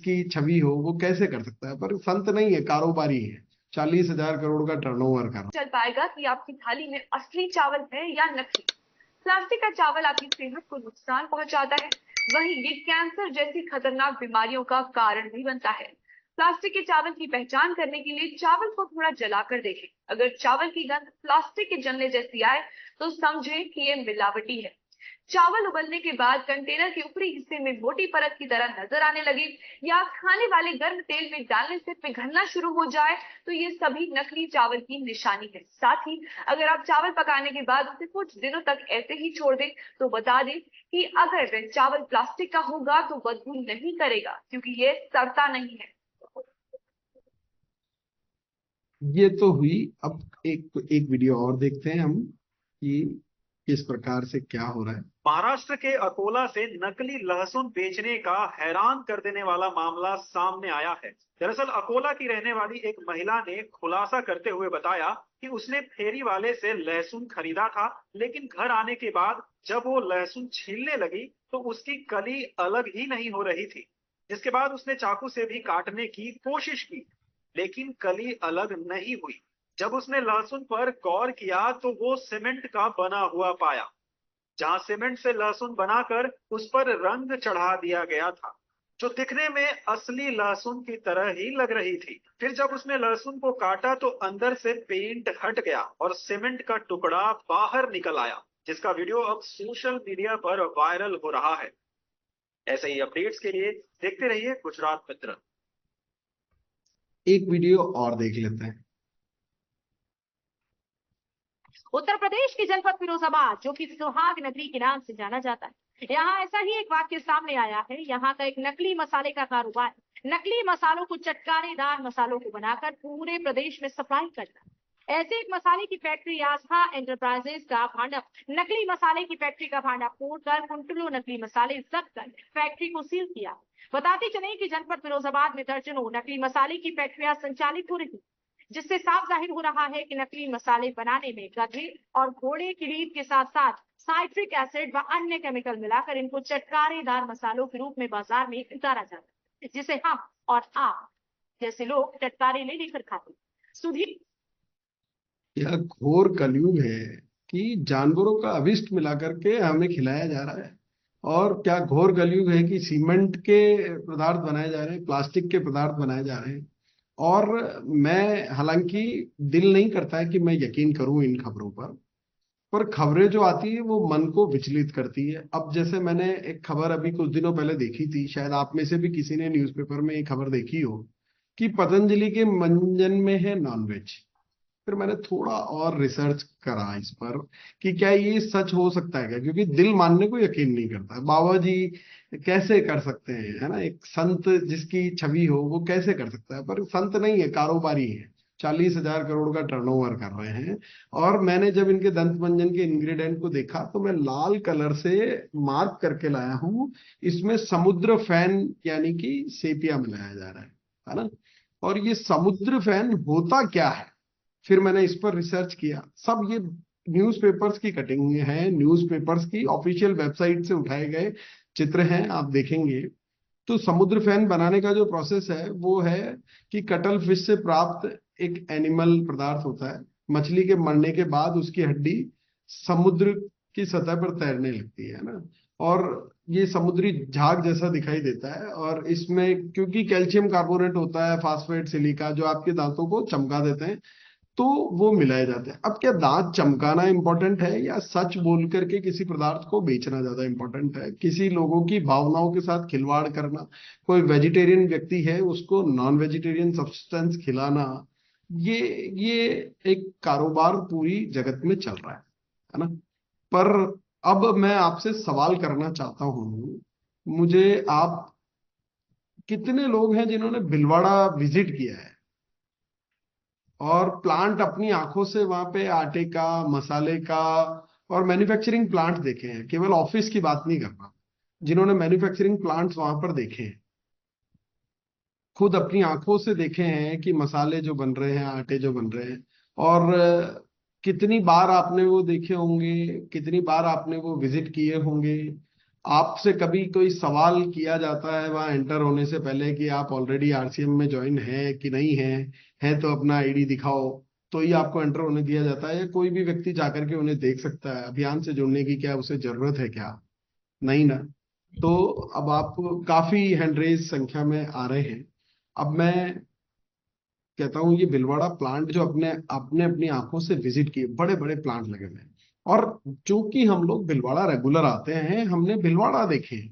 जिसकी छवि हो वो कैसे कर सकता है? पर संत नहीं है, कारोबारी है, 40,000 करोड़ का टर्नओवर कर रहा चल पाएगा कि आपकी थाली में असली चावल है या नकली। प्लास्टिक का चावल आपकी सेहत को नुकसान पहुंचाता है, वहीं ये कैंसर जैसी खतरनाक बीमारियों का कारण भी बनता है। प्लास्टिक के चावल की पहचान करने के लिए चावल को थोड़ा जलाकर देखें। अगर चावल की गंध प्लास्टिक के जलने जैसी आए तो समझें कि ये मिलावटी है। चावल उबलने के बाद कंटेनर के ऊपरी हिस्से में मोटी परत की तरह नजर आने लगे या खाने वाले गर्म तेल में डालने से पिघलना शुरू हो जाए तो ये सभी नकली चावल की निशानी है। साथ ही अगर आप चावल पकाने के बाद उसे कुछ दिनों तक ऐसे ही छोड़ दें तो बता दें कि अगर वह चावल प्लास्टिक का होगा तो बदबू नहीं करेगा, क्योंकि ये सड़ता नहीं है। ये तो हुई। अब एक वीडियो और देखते हैं हम कि किस प्रकार से क्या हो रहा है। महाराष्ट्र के अकोला से नकली लहसुन बेचने का हैरान कर देने वाला मामला सामने आया है। दरअसल अकोला की रहने वाली एक महिला ने खुलासा करते हुए बताया कि उसने फेरी वाले से लहसुन खरीदा था, लेकिन घर आने के बाद जब वो लहसुन छीलने लगी तो उसकी कली अलग ही नहीं हो रही थी। जिसके बाद उसने चाकू से भी काटने की कोशिश की, लेकिन कली अलग नहीं हुई। जब उसने लहसुन पर गौर किया तो वो सीमेंट का बना हुआ पाया, जहां सीमेंट से लहसुन बनाकर उस पर रंग चढ़ा दिया गया था, जो दिखने में असली लहसुन की तरह ही लग रही थी। फिर जब उसने लहसुन को काटा तो अंदर से पेंट हट गया और सीमेंट का टुकड़ा बाहर निकल आया, जिसका वीडियो अब सोशल मीडिया पर वायरल हो रहा है। ऐसे ही अपडेट्स के लिए देखते रहिए गुजरात मित्र। एक वीडियो और देख लेते हैं। उत्तर प्रदेश के जनपद फिरोजाबाद, जो कि सुहाग नगरी के नाम से जाना जाता है, यहाँ ऐसा ही एक वाक्य सामने आया है। यहाँ का एक नकली मसाले का कारोबार, नकली मसालों को चटकारेदार मसालों को बनाकर पूरे प्रदेश में सप्लाई करता। ऐसे एक मसाले की फैक्ट्री आस्था एंटरप्राइजेज का भांडा, नकली मसाले की फैक्ट्री का भांडा फोड़कर कुंटलों नकली मसाले जब्त कर फैक्ट्री को सील किया। बताते चले कि जनपद फिरोजाबाद में दर्जनों नकली मसाले की फैक्ट्रियां संचालित हो रही, जिससे साफ जाहिर हो रहा है कि नकली मसाले बनाने में गधे और घोड़े की रीत के साथ साथ साइट्रिक एसिड व अन्य केमिकल मिलाकर इनको चटकारेदार मसालों के रूप में बाजार में उतारा जाता है, जिसे हम और आप जैसे लोग चटकारे ले लेकर खाते। सुधीर, यह घोर कलयुग है कि जानवरों का अभिष्ट मिला करके हमें खिलाया जा रहा है। और क्या घोर कलयुग है कि सीमेंट के पदार्थ बनाए जा रहे हैं, प्लास्टिक के पदार्थ बनाए जा रहे हैं। और मैं हालांकि दिल नहीं करता है कि मैं यकीन करूं इन खबरों पर खबरें जो आती है वो मन को विचलित करती है। अब जैसे मैंने एक खबर अभी कुछ दिनों पहले देखी थी, शायद आप में से भी किसी ने न्यूज़पेपर में एक खबर देखी हो कि पतंजलि के मंजन में है नॉनवेज। फिर मैंने थोड़ा और रिसर्च करा इस पर कि क्या ये सच हो सकता है क्या, क्योंकि दिल मानने को यकीन नहीं करता है। बाबा जी कैसे कर सकते हैं, है ना? एक संत जिसकी छवि हो वो कैसे कर सकता है? पर संत नहीं है, कारोबारी है, 40,000 करोड़ का टर्नओवर कर रहे हैं। और मैंने जब इनके दंत मंजन के इंग्रेडिएंट को देखा तो मैं लाल कलर से मार्क करके लाया हूं, इसमें समुद्र फैन यानी कि सेपिया मिलाया जा रहा है ना? और ये समुद्र फैन होता क्या है? फिर मैंने इस पर रिसर्च किया। सब ये न्यूज़पेपर्स की कटिंग है, न्यूज़पेपर्स की ऑफिशियल वेबसाइट से उठाए गए चित्र हैं, आप देखेंगे। तो समुद्र फैन बनाने का जो प्रोसेस है वो है कि कटल फिश से प्राप्त एक एनिमल पदार्थ होता है। मछली के मरने के बाद उसकी हड्डी समुद्र की सतह पर तैरने लगती है ना, और ये समुद्री झाग जैसा दिखाई देता है। और इसमें क्योंकि कैल्शियम कार्बोनेट होता है, फास्फेट सिलिका, जो आपके दांतों को चमका देते हैं, तो वो मिलाए जाते हैं। अब क्या दांत चमकाना इंपॉर्टेंट है या सच बोल करके किसी पदार्थ को बेचना ज्यादा इंपॉर्टेंट है? किसी लोगों की भावनाओं के साथ खिलवाड़ करना, कोई वेजिटेरियन व्यक्ति है उसको नॉन वेजिटेरियन सब्सटेंस खिलाना, ये ये एक कारोबार पूरी जगत में चल रहा है ना? पर अब मैं आपसे सवाल करना चाहता हूँ, मुझे आप, कितने लोग हैं जिन्होंने भिलवाड़ा विजिट किया है और प्लांट अपनी आंखों से वहां पे आटे का, मसाले का और मैन्युफैक्चरिंग प्लांट देखे हैं? केवल ऑफिस की बात नहीं कर रहा, जिन्होंने मैन्युफैक्चरिंग प्लांट्स वहां पर देखे हैं, खुद अपनी आंखों से देखे हैं कि मसाले जो बन रहे हैं, आटे जो बन रहे हैं। और कितनी बार आपने वो देखे होंगे, कितनी बार आपने वो विजिट किए होंगे। आपसे कभी कोई सवाल किया जाता है वहां एंटर होने से पहले कि आप ऑलरेडी आरसीएम में ज्वाइन है कि नहीं है तो अपना आईडी दिखाओ, तो ही आपको एंटर होने दिया जाता है, या कोई भी व्यक्ति जाकर के उन्हें देख सकता है? अभियान से जुड़ने की क्या उसे जरूरत है क्या? नहीं ना। तो अब आप काफी हैंड रेज संख्या में आ रहे हैं। अब मैं कहता हूँ ये भीलवाड़ा प्लांट जो अपने आपने अपनी आंखों से विजिट किए, बड़े बड़े प्लांट लगे हुए हैं, और चूंकि हम लोग भीलवाड़ा रेगुलर आते हैं, हमने भीलवाड़ा देखे हैं।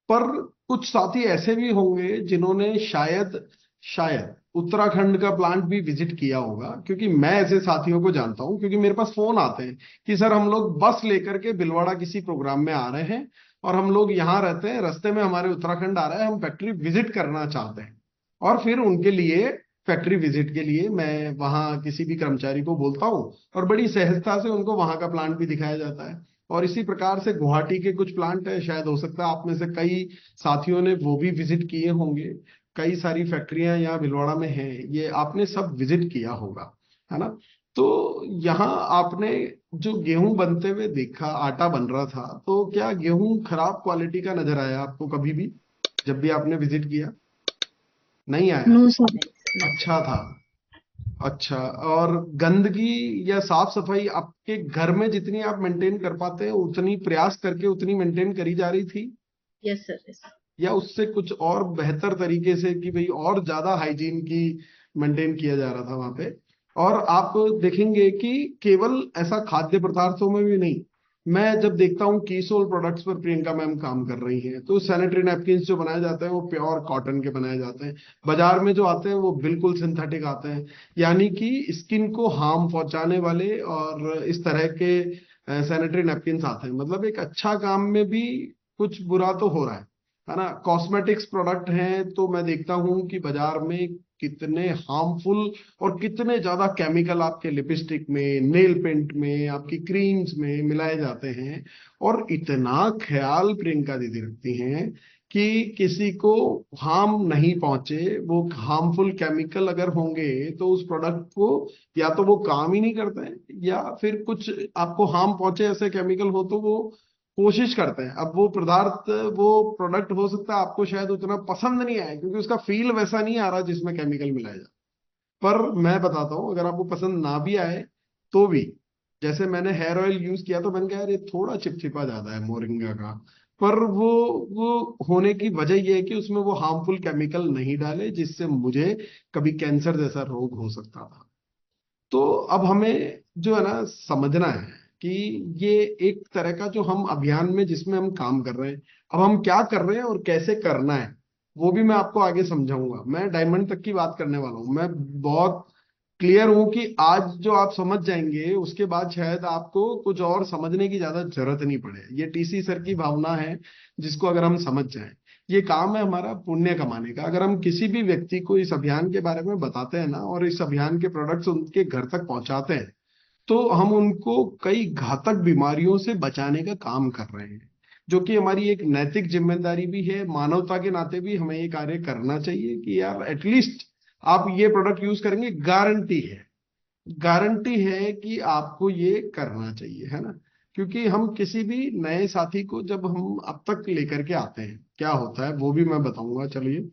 पर कुछ साथी ऐसे भी होंगे जिन्होंने शायद शायद उत्तराखंड का प्लांट भी विजिट किया होगा, क्योंकि मैं ऐसे साथियों को जानता हूं, क्योंकि मेरे पास फोन आते हैं कि सर हम लोग बस लेकर के भीलवाड़ा किसी प्रोग्राम में आ रहे हैं और हम लोग यहाँ रहते हैं, रास्ते में हमारे उत्तराखंड आ रहा है, हम फैक्ट्री विजिट करना चाहते हैं। और फिर उनके लिए फैक्ट्री विजिट के लिए मैं वहां किसी भी कर्मचारी को बोलता हूँ और बड़ी सहजता से उनको वहां का प्लांट भी दिखाया जाता है। और इसी प्रकार से गुवाहाटी के कुछ प्लांट है, शायद हो सकता है आप में से कई साथियों ने वो भी विजिट किए होंगे। कई सारी फैक्ट्रियां यहाँ भीलवाड़ा में हैं, ये आपने सब विजिट किया होगा, है ना। तो यहाँ आपने जो गेहूं बनते हुए देखा, आटा बन रहा था, तो क्या गेहूं खराब क्वालिटी का नजर आया आपको कभी भी, जब भी आपने विजिट किया? नहीं आया? No sir. अच्छा था। अच्छा, और गंदगी या साफ सफाई आपके घर में जितनी आप मेंटेन कर पाते हैं उतनी प्रयास करके उतनी मेंटेन करी जा रही थी, यस सर। या उससे कुछ और बेहतर तरीके से कि भाई और ज्यादा हाइजीन की मेंटेन किया जा रहा था वहां पे? और आप देखेंगे कि केवल ऐसा खाद्य पदार्थों में भी नहीं, मैं जब देखता हूँ कीसोल प्रोडक्ट्स पर प्रियंका मैम काम कर रही हैं, तो सैनिटरी नैपकिन्स जो बनाए जाते हैं वो प्योर कॉटन के बनाए जाते हैं। बाजार में जो आते हैं वो बिल्कुल सिंथेटिक आते हैं, यानी कि स्किन को हार्म पहुंचाने वाले और इस तरह के सैनिटरी नैपकिन्स आते हैं। मतलब एक अच्छा काम में भी कुछ बुरा तो हो रहा है ना। कॉस्मेटिक्स प्रोडक्ट हैं तो मैं देखता हूँ कि बाजार में कितने हार्मफुल और कितने ज्यादा केमिकल आपके लिपस्टिक में, नेल पेंट में, आपकी क्रीम्स में मिलाए जाते हैं। और इतना ख्याल प्रियंका दीदी रखती हैं कि किसी को हार्म नहीं पहुंचे। वो हार्मफुल केमिकल अगर होंगे तो उस प्रोडक्ट को या तो वो काम ही नहीं करते हैं, या फिर कुछ आपको हार्म पहुंचे ऐसे केमिकल हो तो वो कोशिश करते हैं। अब वो पदार्थ, वो प्रोडक्ट हो सकता है आपको शायद उतना पसंद नहीं आए, क्योंकि उसका फील वैसा नहीं आ रहा जिसमें केमिकल मिलाया जाए। पर मैं बताता हूँ, अगर आपको पसंद ना भी आए तो भी, जैसे मैंने हेयर ऑयल यूज किया तो मैंने कहा यार ये थोड़ा चिपचिपा ज्यादा है मोरिंगा का, पर वो होने की वजह ये है कि उसमें वो हार्मफुल केमिकल नहीं डाले जिससे मुझे कभी कैंसर जैसा रोग हो सकता था। तो अब हमें जो है ना समझना है कि ये एक तरह का जो हम अभियान में जिसमें हम काम कर रहे हैं, अब हम क्या कर रहे हैं और कैसे करना है वो भी मैं आपको आगे समझाऊंगा। मैं डायमंड तक की बात करने वाला हूँ। मैं बहुत क्लियर हूं कि आज जो आप समझ जाएंगे उसके बाद शायद आपको कुछ और समझने की ज्यादा जरूरत नहीं पड़े। ये टीसी सर की भावना है जिसको अगर हम समझ जाएं, ये काम है हमारा पुण्य कमाने का। अगर हम किसी भी व्यक्ति को इस अभियान के बारे में बताते हैं ना, और इस अभियान के प्रोडक्ट्स उनके घर तक पहुंचाते हैं, तो हम उनको कई घातक बीमारियों से बचाने का काम कर रहे हैं, जो कि हमारी एक नैतिक जिम्मेदारी भी है। मानवता के नाते भी हमें ये कार्य करना चाहिए कि यार एटलीस्ट आप ये प्रोडक्ट यूज करेंगे, गारंटी है कि आपको ये करना चाहिए, है ना। क्योंकि हम किसी भी नए साथी को जब हम अब तक लेकर के आते हैं, क्या होता है वो भी मैं बताऊंगा, चलिए।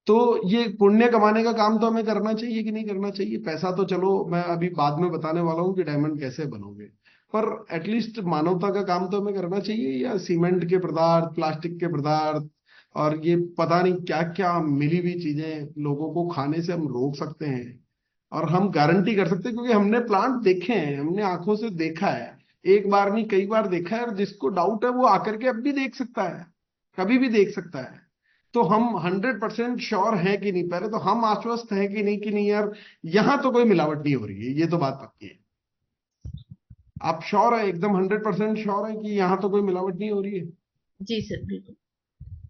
तो ये पुण्य कमाने का काम तो हमें करना चाहिए कि नहीं करना चाहिए? पैसा तो चलो मैं अभी बाद में बताने वाला हूँ कि डायमंड कैसे बनोगे, पर एटलीस्ट मानवता का काम तो हमें करना चाहिए। या सीमेंट के पदार्थ, प्लास्टिक के पदार्थ और ये पता नहीं क्या क्या मिली हुई चीजें लोगों को खाने से हम रोक सकते हैं, और हम गारंटी कर सकते हैं क्योंकि हमने प्लांट देखे हैं, हमने आंखों से देखा है, एक बार नहीं कई बार देखा है। और जिसको डाउट है वो आकर के अब भी देख सकता है, कभी भी देख सकता है। तो हम 100% श्योर हैं कि नहीं, पहले तो हम आश्वस्त हैं कि नहीं यार यहाँ तो कोई मिलावट नहीं हो रही है, ये तो बात पक्की है। आप श्योर है, एकदम 100% श्योर है कि यहाँ तो कोई मिलावट नहीं हो रही है? जी सर बिल्कुल।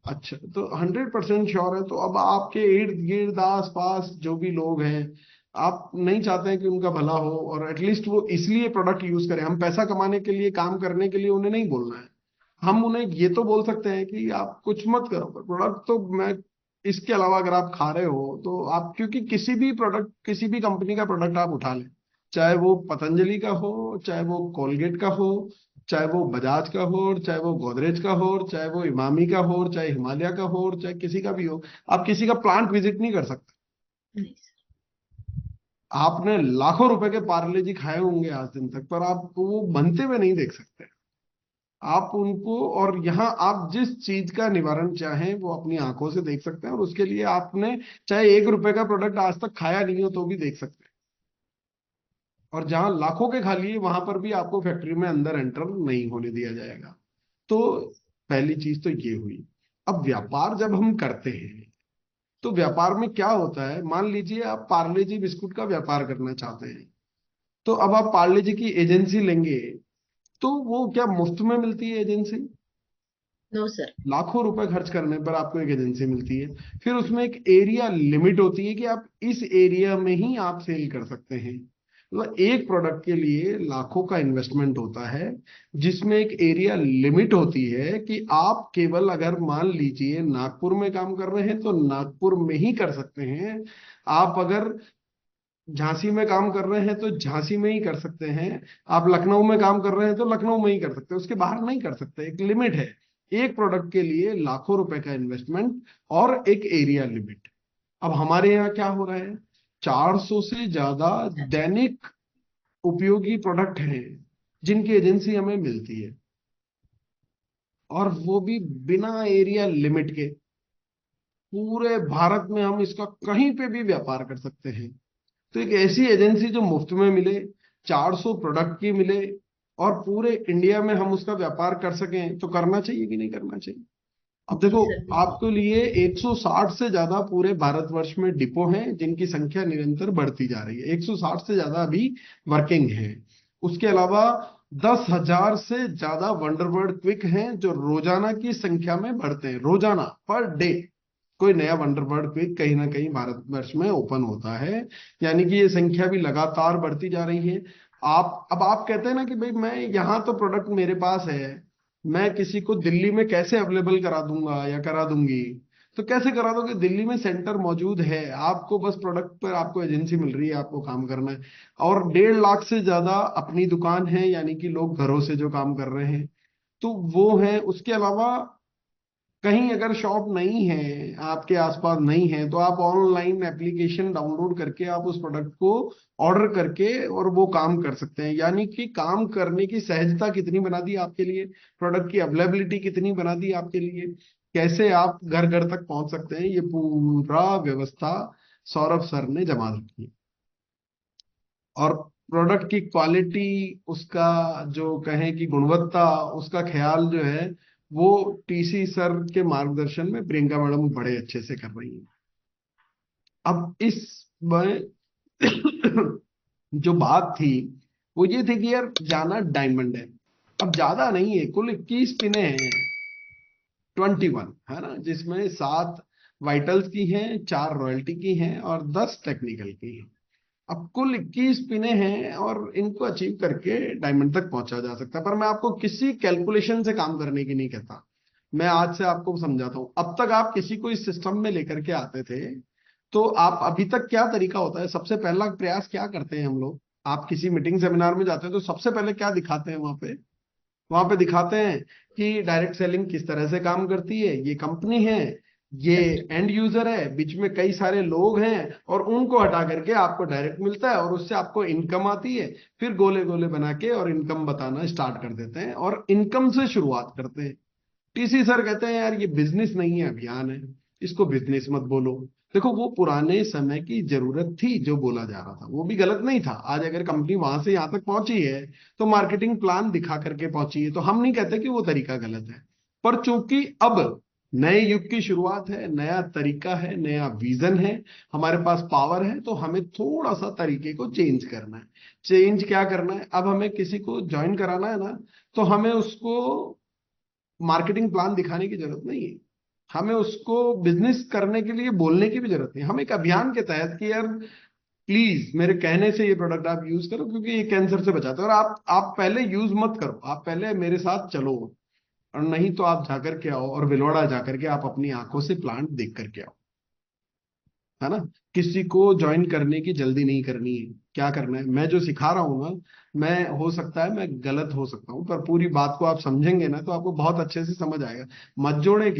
अच्छा, तो 100% श्योर है तो अब आपके इर्द गिर्द आस पास जो भी लोग हैं, आप नहीं चाहते हैं कि उनका भला हो, और एटलीस्ट वो इसलिए प्रोडक्ट यूज करें। हम पैसा कमाने के लिए, काम करने के लिए उन्हें नहीं बोलना है। हम उन्हें ये तो बोल सकते हैं कि आप कुछ मत करो, पर प्रोडक्ट तो मैं, इसके अलावा अगर आप खा रहे हो तो आप, क्योंकि किसी भी प्रोडक्ट, किसी भी कंपनी का प्रोडक्ट आप उठा लें, चाहे वो पतंजलि का हो, चाहे वो कोलगेट का हो, चाहे वो बजाज का हो, और चाहे वो गोदरेज का हो, और चाहे वो इमामी का हो, और चाहे हिमालय का हो, और चाहे किसी का भी हो। आप किसी का प्लांट विजिट नहीं कर सकते। नहीं सर। आपने लाखों रुपए के पार्ले जी खाए होंगे आज दिन तक, पर आप वो बनते हुए नहीं देख सकते। आप उनको, और यहाँ आप जिस चीज का निवारण चाहें वो अपनी आंखों से देख सकते हैं, और उसके लिए आपने चाहे 1 रुपए का प्रोडक्ट आज तक खाया नहीं हो तो भी देख सकते हैं। और जहां लाखों के खा लिए वहां पर भी आपको फैक्ट्री में अंदर एंटर नहीं होने दिया जाएगा। तो पहली चीज तो ये हुई। अब व्यापार जब हम करते हैं तो व्यापार में क्या होता है, मान लीजिए आप पार्ले जी बिस्कुट का व्यापार करना चाहते हैं, तो अब आप पार्ले जी की एजेंसी लेंगे, तो वो क्या मुफ्त में मिलती है एजेंसी? No sir. लाखों रुपए खर्च करने पर आपको एक एजेंसी मिलती है। फिर उसमें एक एरिया लिमिट होती है कि आप इस एरिया में ही आप सेल कर सकते हैं। मतलब एक प्रोडक्ट के लिए लाखों का इन्वेस्टमेंट होता है, जिसमें एक एरिया लिमिट होती है कि आप केवल, अगर मान लीजिए नागपुर में काम कर रहे हैं तो नागपुर में ही कर सकते हैं। आप अगर झांसी में काम कर रहे हैं तो झांसी में ही कर सकते हैं। आप लखनऊ में काम कर रहे हैं तो लखनऊ में ही कर सकते हैं, उसके बाहर नहीं कर सकते। एक लिमिट है। एक प्रोडक्ट के लिए लाखों रुपए का इन्वेस्टमेंट और एक एरिया लिमिट। अब हमारे यहाँ क्या हो रहा है, 400 से ज्यादा दैनिक उपयोगी प्रोडक्ट हैं जिनकी एजेंसी हमें मिलती है, और वो भी बिना एरिया लिमिट के। पूरे भारत में हम इसका कहीं पे भी व्यापार कर सकते हैं। तो एक ऐसी एजेंसी जो मुफ्त में मिले, 400 प्रोडक्ट की मिले, और पूरे इंडिया में हम उसका व्यापार कर सकें, तो करना चाहिए कि नहीं करना चाहिए? अब जी देखो, सर बिल्कुल। आपके लिए 160 से ज्यादा पूरे भारतवर्ष में डिपो हैं जिनकी संख्या निरंतर बढ़ती जा रही है। 160 से ज्यादा अभी वर्किंग है। उसके अलावा 10,000 से ज्यादा वंडरबर्ड क्विक हैं जो रोजाना की संख्या में बढ़ते हैं। रोजाना, पर डे कोई नया वंडरबर्ड क्विक कहीं ना कहीं भारतवर्ष में ओपन होता है। यानी कि ये संख्या भी लगातार बढ़ती जा रही है। आप कहते हैं ना कि भाई मैं यहाँ तो प्रोडक्ट मेरे पास है, मैं किसी को दिल्ली में कैसे अवेलेबल करा दूंगा या करा दूंगी? तो कैसे करा दोगे? दिल्ली में सेंटर मौजूद है, आपको बस प्रोडक्ट पर आपको एजेंसी मिल रही है, आपको काम करना है। और 1.5 लाख से ज्यादा अपनी दुकान है, यानी कि लोग घरों से जो काम कर रहे हैं, तो वो है। उसके अलावा कहीं अगर शॉप नहीं है, आपके आसपास नहीं है, तो आप ऑनलाइन एप्लीकेशन डाउनलोड करके आप उस प्रोडक्ट को ऑर्डर करके और वो काम कर सकते हैं। यानी कि काम करने की सहजता कितनी बना दी आपके लिए, प्रोडक्ट की अवेलेबिलिटी कितनी बना दी आपके लिए, कैसे आप घर घर तक पहुंच सकते हैं, ये पूरा व्यवस्था सौरभ सर ने जमा रखी है। और प्रोडक्ट की क्वालिटी, उसका जो कहें कि गुणवत्ता, उसका ख्याल जो है वो टीसी सर के मार्गदर्शन में प्रियंका मैडम बड़े अच्छे से कर रही हैं। अब इस में जो बात थी वो ये थी कि यार जाना डायमंड है। अब ज्यादा नहीं है, कुल 21 पिने हैं, 21 है ना, जिसमें 7 वाइटल्स की हैं, 4 रॉयल्टी की हैं और 10 टेक्निकल की हैं। अब कुल 21 पिने हैं और इनको अचीव करके डायमंड तक पहुंचा जा सकता है। पर मैं आपको किसी कैलकुलेशन से काम करने की नहीं कहता। मैं आज से आपको समझाता हूं। अब तक आप किसी को इस सिस्टम में लेकर के आते थे, तो आप अभी तक क्या तरीका होता है, सबसे पहला प्रयास क्या करते हैं हम लोग? आप किसी मीटिंग सेमिनार में जाते हैं तो सबसे पहले क्या दिखाते हैं वहां पे? वहां पे दिखाते हैं कि डायरेक्ट सेलिंग किस तरह से काम करती है, ये कंपनी है, ये एंड यूजर है, बीच में कई सारे लोग हैं, और उनको हटा करके आपको डायरेक्ट मिलता है और उससे आपको इनकम आती है। फिर गोले गोले बना के और इनकम बताना स्टार्ट कर देते हैं और इनकम से शुरुआत करते हैं। टीसी सर कहते हैं यार ये बिजनेस नहीं है, अभियान है, इसको बिजनेस मत बोलो। देखो, वो पुराने समय की जरूरत थी जो बोला जा रहा था, वो भी गलत नहीं था। आज अगर कंपनी वहां से यहाँ तक पहुंची है तो मार्केटिंग प्लान दिखा करके पहुंची है, तो हम नहीं कहते कि वो तरीका गलत है। पर चूंकि अब नए युग की शुरुआत है, नया तरीका है, नया विजन है, हमारे पास पावर है, तो हमें थोड़ा सा तरीके को चेंज करना है। चेंज क्या करना है? अब हमें किसी को ज्वाइन कराना है ना, तो हमें उसको मार्केटिंग प्लान दिखाने की जरूरत नहीं है। हमें उसको बिजनेस करने के लिए बोलने की भी जरूरत नहीं। हम एक अभियान के तहत कि यार प्लीज मेरे कहने से ये प्रोडक्ट आप यूज करो क्योंकि ये कैंसर से बचाता है, और आप पहले यूज मत करो, आप पहले मेरे साथ चलो, और नहीं तो आप जाकर के आओ और विलवाड़ा जाकर के आप अपनी आंखों से प्लांट देख करके आओ। है ना। किसी को ज्वाइन करने की जल्दी नहीं करनी है। क्या करना है, मैं जो सिखा रहा हूँ ना, मैं हो सकता है मैं गलत हो सकता हूँ, पर पूरी बात को आप समझेंगे ना तो आपको बहुत अच्छे से समझ आएगा। मत जोड़े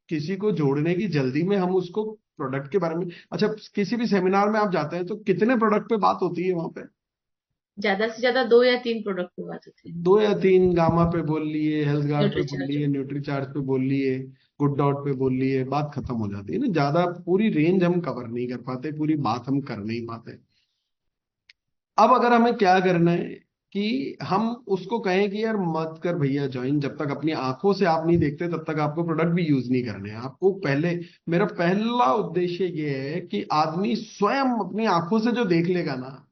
किसी को जोड़ने की जल्दी में हम उसको प्रोडक्ट के बारे में। अच्छा, किसी भी सेमिनार में आप जाते हैं तो कितने प्रोडक्ट पे बात होती है वहां पे? ज्यादा से ज्यादा 2 या 3 प्रोडक्ट पे बात होती है। 2 या 3 गामा पे बोल लिए, हेल्थ गार्ड पे बोल न्यूट्रीचार्ज। लिए, न्यूट्री चार्ज पे बोल लिए, गुड डॉट पे बोल लिए, बात खत्म हो जाती है ना। ज्यादा पूरी रेंज हम कवर नहीं कर पाते, पूरी बात हम कर नहीं पाते। अब अगर हमें क्या करना है कि हम उसको कहें कि यार मत कर भैया ज्वाइन, जब तक अपनी आंखों से आप नहीं देखते तब तक आपको प्रोडक्ट भी यूज नहीं करने हैं। आपको पहले, मेरा पहला उद्देश्य ये है कि आदमी स्वयं अपनी आंखों से जो देख लेगा ना,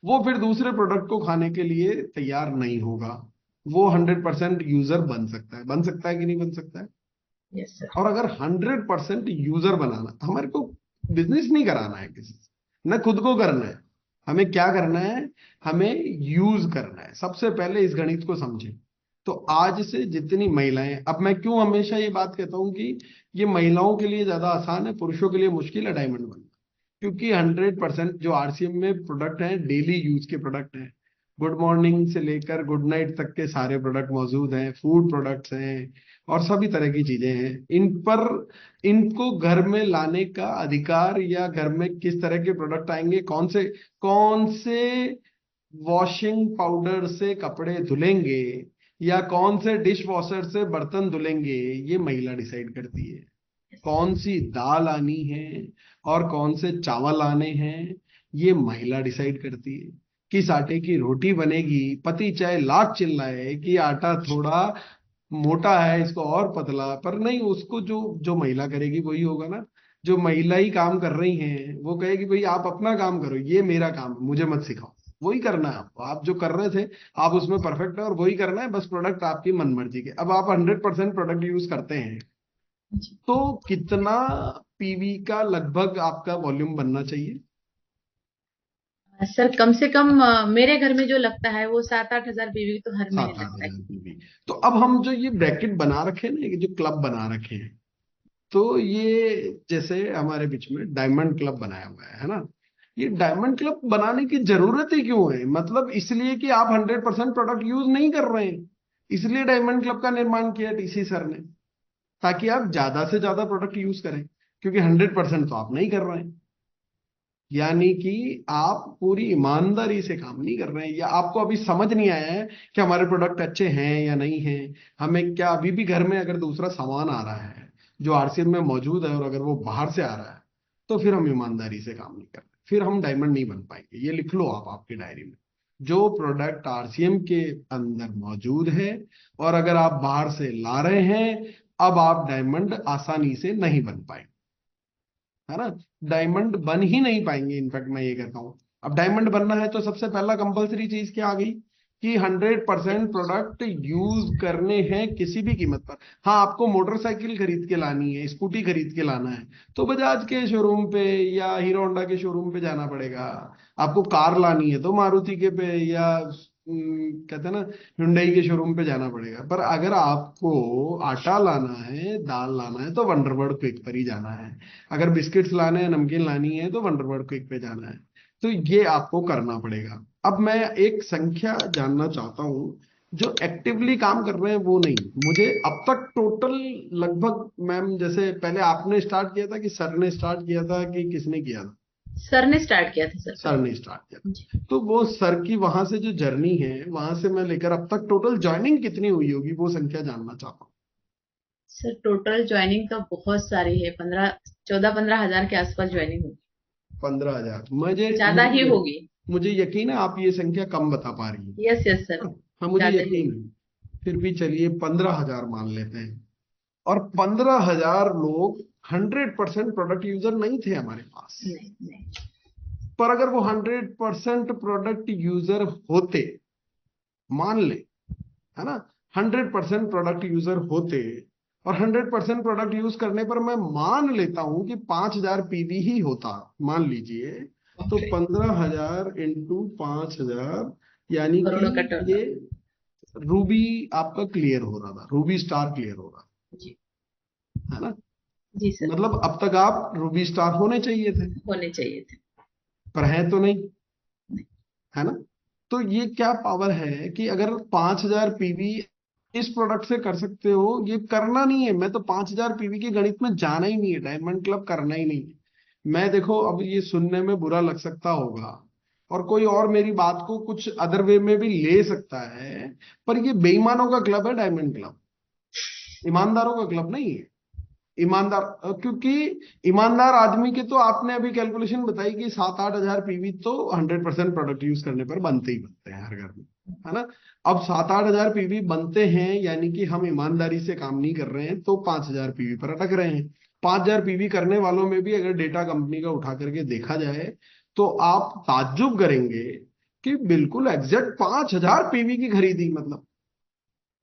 वो फिर दूसरे प्रोडक्ट को खाने के लिए तैयार नहीं होगा। वो 100% यूजर बन सकता है कि नहीं बन सकता है? Yes sir. और अगर 100% यूजर बनाना, हमारे को बिजनेस नहीं कराना है किसी से, न खुद को करना है। हमें क्या करना है, हमें यूज करना है। सबसे पहले इस गणित को समझें। तो आज से जितनी महिलाएं, अब मैं क्यों हमेशा ये बात कहता हूं कि ये महिलाओं के लिए ज्यादा आसान है, पुरुषों के लिए मुश्किल है डायमंड बनना। क्योंकि 100% जो आरसीएम में प्रोडक्ट हैं, डेली यूज के प्रोडक्ट हैं। गुड मॉर्निंग से लेकर गुड नाइट तक के सारे प्रोडक्ट मौजूद हैं, फूड प्रोडक्ट्स हैं और सभी तरह की चीजें हैं। इन पर, इनको घर में लाने का अधिकार, या घर में किस तरह के प्रोडक्ट आएंगे, कौन से वॉशिंग पाउडर से कपड़े धुलेंगे, या कौन से डिश वॉशर से बर्तन धुलेंगे, ये महिला डिसाइड करती है। कौन सी दाल आनी है और कौन से चावल आने हैं, ये महिला डिसाइड करती है। किस आटे की रोटी बनेगी, पति चाहे लाख चिल्लाए कि आटा थोड़ा मोटा है, इसको और पतला, पर नहीं, उसको जो जो महिला करेगी वही होगा ना। जो महिला ही काम कर रही हैं वो कहेगी भाई आप अपना काम करो, ये मेरा काम है, मुझे मत सिखाओ। वही करना है आपको, आप जो कर रहे थे आप उसमें परफेक्ट है और वही करना है। बस प्रोडक्ट आपकी मन मर्जी के। अब आप 100% प्रोडक्ट यूज करते हैं तो कितना पीवी का लगभग आपका वॉल्यूम बनना चाहिए? सर कम से कम मेरे घर में जो लगता है वो 7-8 हजार बीवी तो हर महीने सात आठ लगता है। हजार पीवी। तो अब हम जो ये ब्रैकेट बना रखे हैं ना, ये जो क्लब बना रखे हैं, तो ये जैसे हमारे बीच में डायमंड क्लब बनाया हुआ है ना। ये डायमंड क्लब बनाने की जरूरत ही क्यों है? मतलब इसलिए कि आप 100% प्रोडक्ट यूज नहीं कर रहे हैं, इसलिए डायमंड क्लब का निर्माण किया टीसी सर ने, ताकि आप ज्यादा से ज्यादा प्रोडक्ट यूज करें। क्योंकि 100% तो आप नहीं कर रहे हैं, यानी कि आप पूरी ईमानदारी से काम नहीं कर रहे हैं, या आपको अभी समझ नहीं आया है कि हमारे प्रोडक्ट अच्छे हैं या नहीं हैं। हमें क्या, अभी भी घर में अगर दूसरा सामान आ रहा है जो आरसीएम में मौजूद है और अगर वो बाहर से आ रहा है, तो फिर हम ईमानदारी से काम नहीं कर रहे, फिर हम डायमंड नहीं बन पाएंगे। ये लिख लो आप आपकी डायरी में। जो प्रोडक्ट आरसीएम के अंदर मौजूद है और अगर आप बाहर से ला रहे हैं, अब आप डायमंड आसानी से नहीं बन पाएंगे, है ना। डायमंड बन ही नहीं पाएंगे। इनफैक्ट मैं ये कहता हूँ, अब डायमंड बनना है तो सबसे पहला कंपलसरी चीज क्या आ गई कि 100% प्रोडक्ट यूज करने हैं किसी भी कीमत पर। हाँ, आपको मोटरसाइकिल खरीद के लानी है, स्कूटी खरीद के लाना है, तो बजाज के शोरूम पे या हीरो होंडा के शोरूम पे जाना पड़ेगा। आपको कार लानी है तो मारुति के पे या कहते हैं ना, हुंडई के शोरूम पे जाना पड़ेगा। पर अगर आपको आटा लाना है, दाल लाना है, तो वंडरबर्ड क्विक पर ही जाना है। अगर बिस्किट्स लाने हैं, नमकीन लानी है, तो वंडरबर्ड क्विक पे जाना है। तो ये आपको करना पड़ेगा। अब मैं एक संख्या जानना चाहता हूं, जो एक्टिवली काम कर रहे हैं वो नहीं, मुझे अब तक टोटल लगभग, मैम जैसे पहले आपने स्टार्ट किया था कि सर ने स्टार्ट किया था कि किसने किया था? सर ने स्टार्ट किया था सर। सर ने स्टार्ट किया था। जी। तो वो सर की वहां से जो जर्नी है, वहां से मैं लेकर अब तक टोटल ज्वाइनिंग कितनी हुई होगी, वो संख्या जानना चाहता हूँ। सर टोटल ज्वाइनिंग तो बहुत सारी है, 14-15 हजार के आसपास ज्वाइनिंग होगी। 15,000? मुझे ज्यादा ही होगी। मुझे यकीन है आप ये संख्या कम बता पा रही हैं। Yes yes sir. हाँ, मुझे ज्यादा ही यकीन है। फिर भी चलिए 15,000 मान लेते हैं। और 15,000 लोग 100% प्रोडक्ट यूजर नहीं थे हमारे पास। नहीं नहीं। पर अगर वो 100% प्रोडक्ट यूजर होते, मान ले, है ना, 100% प्रोडक्ट यूजर होते और 100% प्रोडक्ट यूज करने पर मैं मान लेता हूं कि 5,000 पीवी ही होता, मान लीजिए, तो 15,000 इंटू 5,000, यानी करोड़ों का कि ये रूबी आपका क्लियर हो रहा था, रूबी स्टार क्लियर हो रहा जी। है ना। जी सर, मतलब अब तक आप रूबी स्टार होने चाहिए थे, होने चाहिए थे। पर हैं तो नहीं, है ना। तो ये क्या पावर है कि अगर 5000 पीवी इस प्रोडक्ट से कर सकते हो, ये करना नहीं है। मैं तो 5000 पीवी के गणित में जाना ही नहीं है, डायमंड क्लब करना ही नहीं है। मैं देखो, अब ये सुनने में बुरा लग सकता होगा और कोई और मेरी बात को कुछ अदर वे में भी ले सकता है, पर ये बेईमानों का क्लब है डायमंड क्लब, ईमानदारों का क्लब नहीं है। ईमानदार क्योंकि ईमानदार आदमी के तो आपने अभी कैलकुलेशन बताई कि 7-8 हजार पीवी तो 100% प्रोडक्ट यूज करने पर बनते ही बनते हैं हर घर में, है ना। अब 7-8 हजार पीवी बनते हैं, यानी कि हम ईमानदारी से काम नहीं कर रहे हैं, तो 5000 पीवी पर अटक रहे हैं। 5000 पीवी करने वालों में भी अगर डेटा कंपनी का उठा करके देखा जाए तो आप ताज्जुब करेंगे कि बिल्कुल एग्जैक्ट 5000 पीवी की खरीदी, मतलब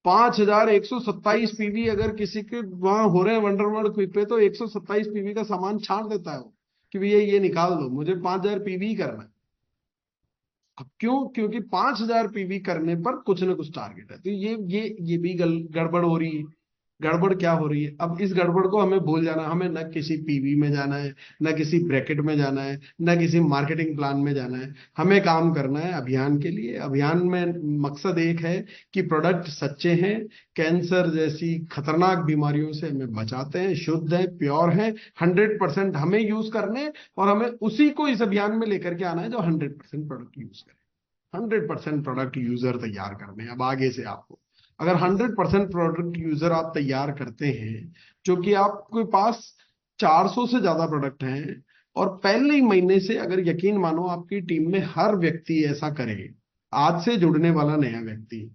5127 पीवी अगर किसी के वहां हो रहे हैं वंडरवर्ल्ड क्विक पे, तो 127 पीवी का सामान छांट देता है वो कि भैया ये निकाल दो, मुझे 5000 पीवी ही करना है। अब क्यों? क्योंकि 5000 पीवी करने पर कुछ ना कुछ टारगेट है। तो ये भी गड़बड़ हो रही है। गड़बड़ क्या हो रही है? अब इस गड़बड़ को हमें भूल जाना, हमें न किसी पीवी में जाना है, न किसी ब्रैकेट में जाना है, न किसी मार्केटिंग प्लान में जाना है। हमें काम करना है अभियान के लिए। अभियान में मकसद एक है कि प्रोडक्ट सच्चे हैं, कैंसर जैसी खतरनाक बीमारियों से हमें बचाते हैं, शुद्ध है, प्योर है, 100% हमें यूज करने, और हमें उसी को इस अभियान में लेकर के आना है जो 100% प्रोडक्ट यूज करे। 100% प्रोडक्ट यूजर तैयार करने हैं। अब आगे से आपको, अगर 100% प्रोडक्ट यूजर आप तैयार करते हैं, जो कि आपके पास 400 से ज्यादा प्रोडक्ट हैं, और पहले ही महीने से अगर यकीन मानो आपकी टीम में हर व्यक्ति ऐसा करे, आज से जुड़ने वाला नया व्यक्ति,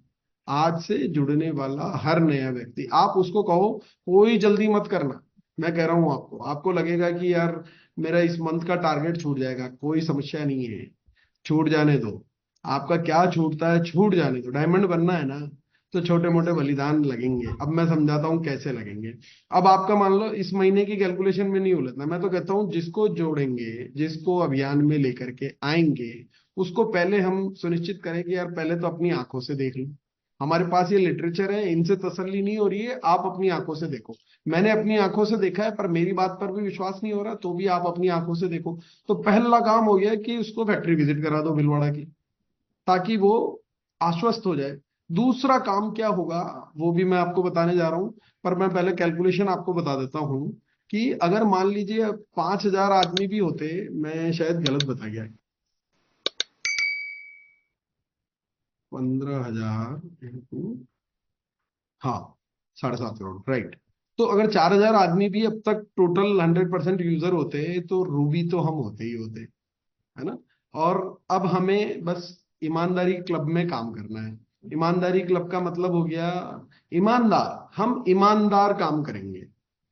आज से जुड़ने वाला हर नया व्यक्ति, आप उसको कहो कोई जल्दी मत करना। मैं कह रहा हूं आपको, आपको लगेगा कि यार मेरा इस मंथ का टारगेट छूट जाएगा, कोई समस्या नहीं है, छूट जाने दो। आपका क्या छूटता है, छूट जाने दो। डायमंड बनना है ना, तो छोटे मोटे बलिदान लगेंगे। अब मैं समझाता हूँ कैसे लगेंगे। अब आपका मान लो इस महीने की कैलकुलेशन में नहीं उलझना। मैं तो कहता हूँ जिसको जोड़ेंगे, जिसको अभियान में लेकर के आएंगे, उसको पहले हम सुनिश्चित करें कि यार पहले तो अपनी आंखों से देख लो। हमारे पास ये लिटरेचर है, इनसे तसल्ली नहीं हो रही है, आप अपनी आंखों से देखो। मैंने अपनी आंखों से देखा है, पर मेरी बात पर भी विश्वास नहीं हो रहा, तो भी आप अपनी आंखों से देखो। तो पहला काम हो गया कि उसको फैक्ट्री विजिट करा दो भीलवाड़ा की, ताकि वो आश्वस्त हो जाए। दूसरा काम क्या होगा वो भी मैं आपको बताने जा रहा हूं, पर मैं पहले कैलकुलेशन आपको बता देता हूं कि अगर मान लीजिए 5000 आदमी भी होते, मैं शायद गलत बता गया, 15,000 इंटू, हाँ, 7.5 करोड़, राइट। तो अगर 4000 आदमी भी अब तक टोटल 100% यूजर होते, तो रूबी तो हम होते ही होते, है ना। और अब हमें बस ईमानदारी क्लब में काम करना है। ईमानदारी क्लब का मतलब हो गया ईमानदार। हम ईमानदार काम करेंगे।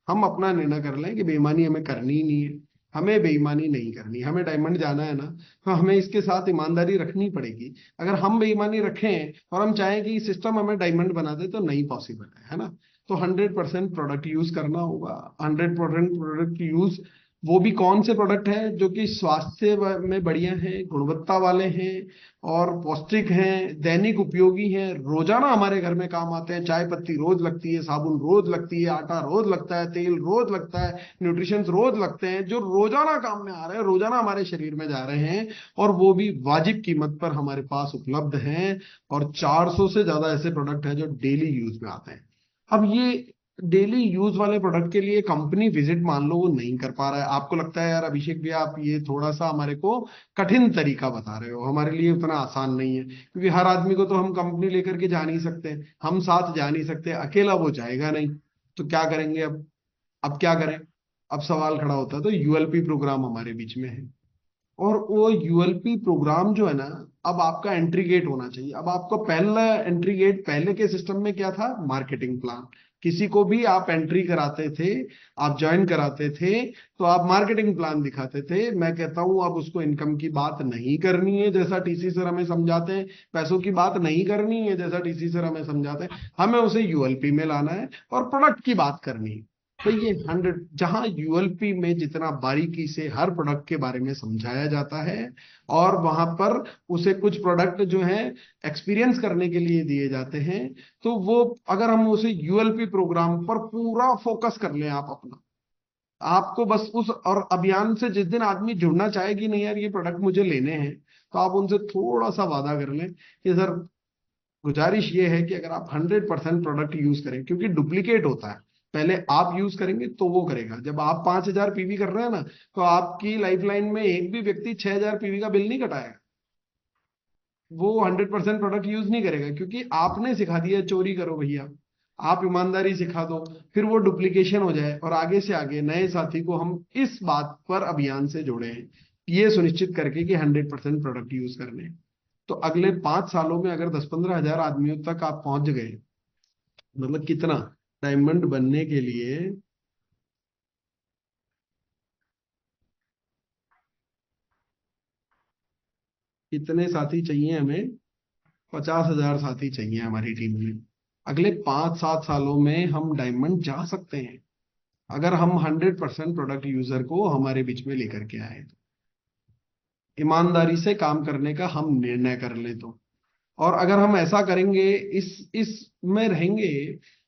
हम अपना निर्णय कर लें कि बेईमानी हमें करनी ही नहीं है, हमें बेईमानी नहीं करनी। हमें डायमंड जाना है ना, तो हमें इसके साथ ईमानदारी रखनी पड़ेगी। अगर हम बेईमानी रखें और हम चाहें कि सिस्टम हमें डायमंड बना दे, तो नहीं पॉसिबल है ना। तो 100% प्रोडक्ट यूज करना होगा। 100% प्रोडक्ट यूज, वो भी कौन से प्रोडक्ट हैं जो कि स्वास्थ्य में बढ़िया हैं, गुणवत्ता वाले हैं, और पौष्टिक हैं, दैनिक उपयोगी हैं, रोजाना हमारे घर में काम आते हैं। चाय पत्ती रोज लगती है, साबुन रोज लगती है, आटा रोज लगता है, तेल रोज लगता है, न्यूट्रिशन रोज लगते हैं, जो रोजाना काम में आ रहे हैं, रोजाना हमारे शरीर में जा रहे हैं, और वो भी वाजिब कीमत पर हमारे पास उपलब्ध हैं। और 400 से ज्यादा ऐसे प्रोडक्ट हैं जो डेली यूज में आते हैं। अब ये डेली यूज वाले प्रोडक्ट के लिए कंपनी विजिट मान लो वो नहीं कर पा रहा है, आपको लगता है यार अभिषेक भैया आप ये थोड़ा सा हमारे को कठिन तरीका बता रहे हो, हमारे लिए उतना आसान नहीं है, क्योंकि हर आदमी को तो हम कंपनी लेकर के जा नहीं सकते, हम साथ जा नहीं सकते, अकेला वो जाएगा नहीं। तो क्या करेंगे अब क्या करें? अब सवाल खड़ा होता है। तो यूएलपी प्रोग्राम हमारे बीच में है, और वो यूएलपी प्रोग्राम जो है ना, अब आपका एंट्री गेट होना चाहिए। अब आपको पहला एंट्री गेट, पहले के सिस्टम में क्या था? Marketing plan. किसी को भी आप एंट्री कराते थे, आप ज्वाइन कराते थे, तो आप मार्केटिंग प्लान दिखाते थे। मैं कहता हूं अब उसको इनकम की बात नहीं करनी है जैसा टीसी सर हमें समझाते हैं, पैसों की बात नहीं करनी है जैसा टीसी सर हमें समझाते हैं, हमें उसे यूएलपी में लाना है और प्रोडक्ट की बात करनी है। तो ये 100, जहां यूएलपी में जितना बारीकी से हर प्रोडक्ट के बारे में समझाया जाता है, और वहां पर उसे कुछ प्रोडक्ट जो है एक्सपीरियंस करने के लिए दिए जाते हैं, तो वो अगर हम उसे यूएलपी प्रोग्राम पर पूरा फोकस कर लें आप अपना, आपको बस उस और अभियान से जिस दिन आदमी जुड़ना चाहे कि नहीं यार ये प्रोडक्ट मुझे लेने हैं, तो आप उनसे थोड़ा सा वादा कर लें कि सर गुजारिश ये है कि अगर आप 100% प्रोडक्ट यूज करें, क्योंकि डुप्लीकेट होता है, पहले आप यूज करेंगे तो वो करेगा। जब आप 5,000 पीवी कर रहे हैं ना, तो आपकी लाइफलाइन में एक भी व्यक्ति 6,000 पीवी का बिल नहीं कटाएगा, वो 100% प्रोडक्ट यूज नहीं करेगा, क्योंकि आपने सिखा दिया चोरी करो भैया, आप ईमानदारी सिखा दो, फिर वो डुप्लीकेशन हो जाए और आगे से आगे नए साथी को हम इस बात पर अभियान से जोड़े हैं, ये सुनिश्चित करके कि 100% प्रोडक्ट यूज करने हैं। तो अगले 5 सालों में अगर 10-15 हजार आदमियों तक आप पहुंच गए, मतलब कितना, डायमंड बनने के लिए कितने साथी चाहिए हमें? 50,000 साथी चाहिए हमारी टीम में। अगले 5-7 सालों में हम डायमंड जा सकते हैं अगर हम 100% प्रोडक्ट यूजर को हमारे बीच में लेकर के आए, ईमानदारी से काम करने का हम निर्णय कर ले तो। और अगर हम ऐसा करेंगे, इस में रहेंगे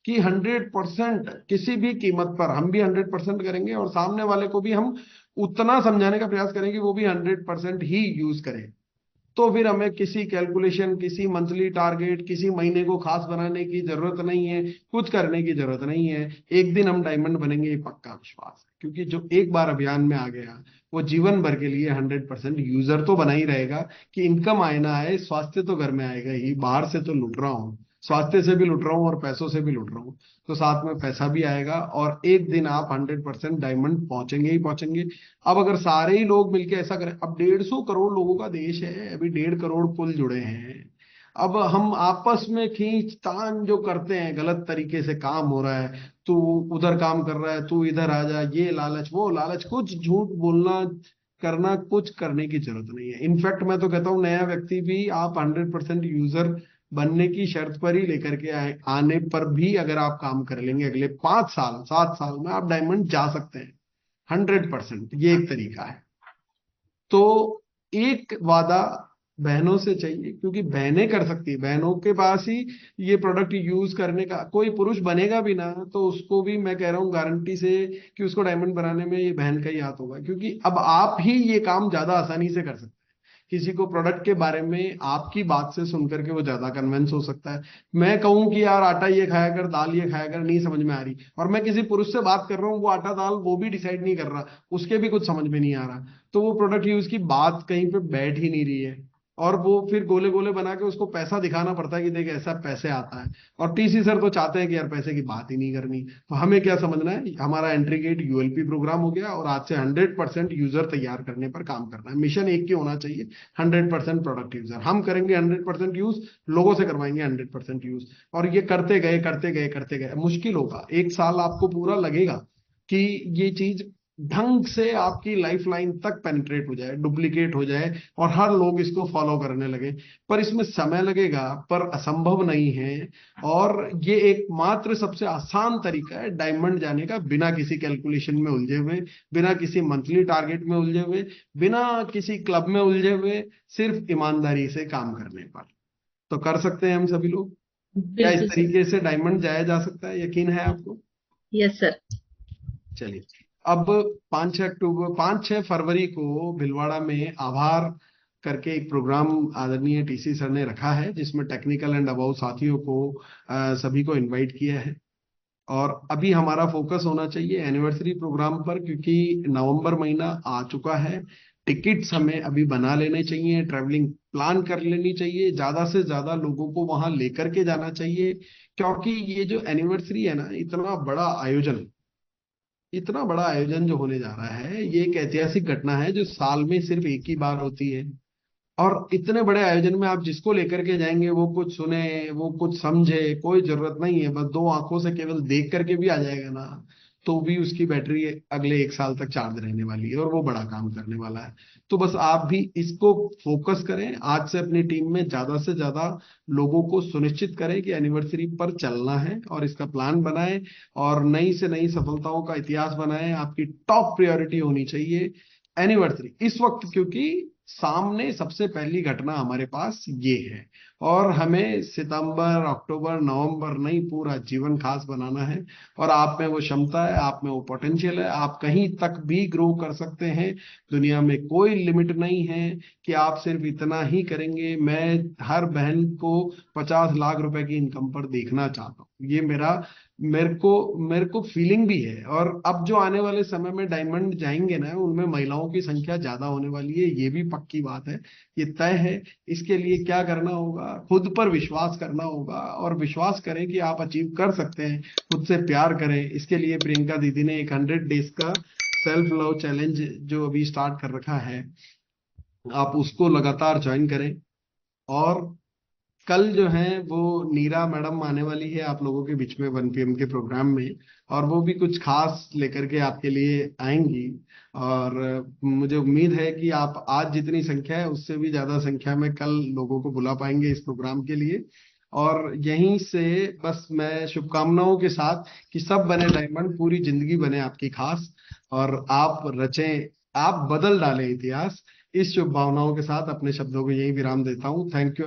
कि 100% किसी भी कीमत पर हम भी 100% करेंगे और सामने वाले को भी हम उतना समझाने का प्रयास करेंगे वो भी 100% ही यूज करे, तो फिर हमें किसी कैलकुलेशन, किसी मंथली टारगेट, किसी महीने को खास बनाने की जरूरत नहीं है, कुछ करने की जरूरत नहीं है। एक दिन हम डायमंड बनेंगे, ये पक्का विश्वास है, क्योंकि जो एक बार अभियान में आ गया वो जीवन भर के लिए 100% यूजर तो बना ही रहेगा। कि इनकम आए ना आए, स्वास्थ्य तो घर में आएगा ही, बाहर से तो लुट रहा हूँ, स्वास्थ्य से भी लुट रहा हूँ और पैसों से भी लुट रहा हूँ, तो साथ में पैसा भी आएगा और एक दिन आप 100% डायमंड पहुंचेंगे ही पहुंचेंगे। अब अगर सारे ही लोग मिलके ऐसा करें, अब 150 करोड़ लोगों का देश है, अभी 1.5 करोड़ पुल जुड़े हैं, अब हम आपस में खींचतान जो करते हैं, गलत तरीके से काम हो रहा है, तू उधर काम कर रहा है, तू इधर आ जा, ये लालच वो लालच, कुछ झूठ बोलना करना, कुछ करने की जरूरत नहीं है। इनफैक्ट मैं तो कहता हूँ नया व्यक्ति भी आप 100% यूजर बनने की शर्त पर ही लेकर के आने पर भी अगर आप काम कर लेंगे, अगले 5 साल 7 साल में आप डायमंड जा सकते हैं 100%। ये एक तरीका है। तो एक वादा बहनों से चाहिए, क्योंकि बहनें कर सकती है, बहनों के पास ही ये प्रोडक्ट यूज करने का, कोई पुरुष बनेगा भी ना तो उसको भी मैं कह रहा हूँ गारंटी से कि उसको डायमंड बनाने में ये बहन का ही हाथ होगा, क्योंकि अब आप ही ये काम ज्यादा आसानी से कर सकते हैं। किसी को प्रोडक्ट के बारे में आपकी बात से सुनकर के वो ज्यादा कन्विंस हो सकता है। मैं कहूं कि यार आटा ये खाया कर, दाल ये खाया कर, नहीं समझ में आ रही, और मैं किसी पुरुष से बात कर रहा हूँ, वो आटा दाल वो भी डिसाइड नहीं कर रहा, उसके भी कुछ समझ में नहीं आ रहा, तो वो प्रोडक्ट यूज की बात कहीं पे बैठ ही नहीं रही है, और वो फिर गोले गोले बना के उसको पैसा दिखाना पड़ता है कि देख ऐसा पैसे आता है। और टीसी सर तो चाहते हैं कि यार पैसे की बात ही नहीं करनी। तो हमें क्या समझना है, हमारा एंट्री गेट यूएलपी प्रोग्राम हो गया और आज से 100% यूजर तैयार करने पर काम करना है। मिशन एक ही होना चाहिए, 100% प्रोडक्ट यूजर। हम करेंगे 100% यूज, लोगों से करवाएंगे 100% यूज, और ये करते गए करते गए करते गए, मुश्किल होगा 1 साल आपको पूरा लगेगा कि ये चीज ढंग से आपकी लाइफ लाइन तक पेनिट्रेट हो जाए, डुप्लीकेट हो जाए और हर लोग इसको फॉलो करने लगे। पर इसमें समय लगेगा, पर असंभव नहीं है। और ये एकमात्र सबसे आसान तरीका है डायमंड जाने का, बिना किसी कैलकुलेशन में उलझे हुए, बिना किसी मंथली टारगेट में उलझे हुए, बिना किसी क्लब में उलझे हुए, सिर्फ ईमानदारी से काम करने पर। तो कर सकते हैं हम सभी लोग क्या इस बिल्कुल सर। तरीके से डायमंड जाया जा सकता है? यकीन है आपको? Yes sir. चलिए, अब 5-6 फरवरी को भिलवाड़ा में आभार करके एक प्रोग्राम आदरणीय टीसी सर ने रखा है, जिसमें टेक्निकल एंड अबाउ साथियों को सभी को इनवाइट किया है। और अभी हमारा फोकस होना चाहिए एनिवर्सरी प्रोग्राम पर, क्योंकि नवंबर महीना आ चुका है। टिकट्स हमें अभी बना लेने चाहिए, ट्रैवलिंग प्लान कर लेनी चाहिए, ज्यादा से ज्यादा लोगों को वहां लेकर के जाना चाहिए, क्योंकि ये जो एनिवर्सरी है ना, इतना बड़ा आयोजन जो होने जा रहा है, ये एक ऐतिहासिक घटना है जो साल में सिर्फ एक ही बार होती है। और इतने बड़े आयोजन में आप जिसको लेकर के जाएंगे वो कुछ सुने, वो कुछ समझे, कोई जरूरत नहीं है। बस 2 आंखों से केवल देख करके भी आ जाएगा ना, तो भी उसकी बैटरी अगले 1 साल तक चार्ज रहने वाली है और वो बड़ा काम करने वाला है। तो बस आप भी इसको फोकस करें, आज से अपनी टीम में ज्यादा से ज्यादा लोगों को सुनिश्चित करें कि एनिवर्सरी पर चलना है और इसका प्लान बनाएं और नई से नई सफलताओं का इतिहास बनाएं। आपकी टॉप प्रायोरिटी होनी चाहिए एनिवर्सरी इस वक्त, क्योंकि सामने सबसे पहली घटना हमारे पास ये है। और हमें सितंबर, अक्टूबर, नवंबर नहीं, पूरा जीवन खास बनाना है। और आप में वो क्षमता है, आप में वो पोटेंशियल है, आप कहीं तक भी ग्रो कर सकते हैं। दुनिया में कोई लिमिट नहीं है कि आप सिर्फ इतना ही करेंगे। मैं हर बहन को 50 लाख रुपए की इनकम पर देखना चाहता हूँ। ये मेरे को फीलिंग भी है। और अब जो आने वाले समय में डायमंड जाएंगे ना, उनमें महिलाओं की संख्या ज्यादा होने वाली है, ये भी पक्की बात है, ये तय है। इसके लिए क्या करना होगा? खुद पर विश्वास करना होगा, और विश्वास करें कि आप अचीव कर सकते हैं। खुद से प्यार करें। इसके लिए प्रियंका दीदी ने एक 100 डेज का सेल्फ लव चैलेंज जो अभी स्टार्ट कर रखा है, आप उसको लगातार ज्वाइन करें। और कल जो है वो नीरा मैडम आने वाली है आप लोगों के बीच में 1 PM के प्रोग्राम में, और वो भी कुछ खास लेकर के आपके लिए आएंगी। और मुझे उम्मीद है कि आप आज जितनी संख्या है उससे भी ज्यादा संख्या में कल लोगों को बुला पाएंगे इस प्रोग्राम के लिए। और यहीं से बस मैं शुभकामनाओं के साथ कि सब बने डायमंड, पूरी जिंदगी बने आपकी खास, और आप रचें, आप बदल डालें इतिहास। इस शुभ भावनाओं के साथ अपने शब्दों को यही विराम देता हूँ। Thank you.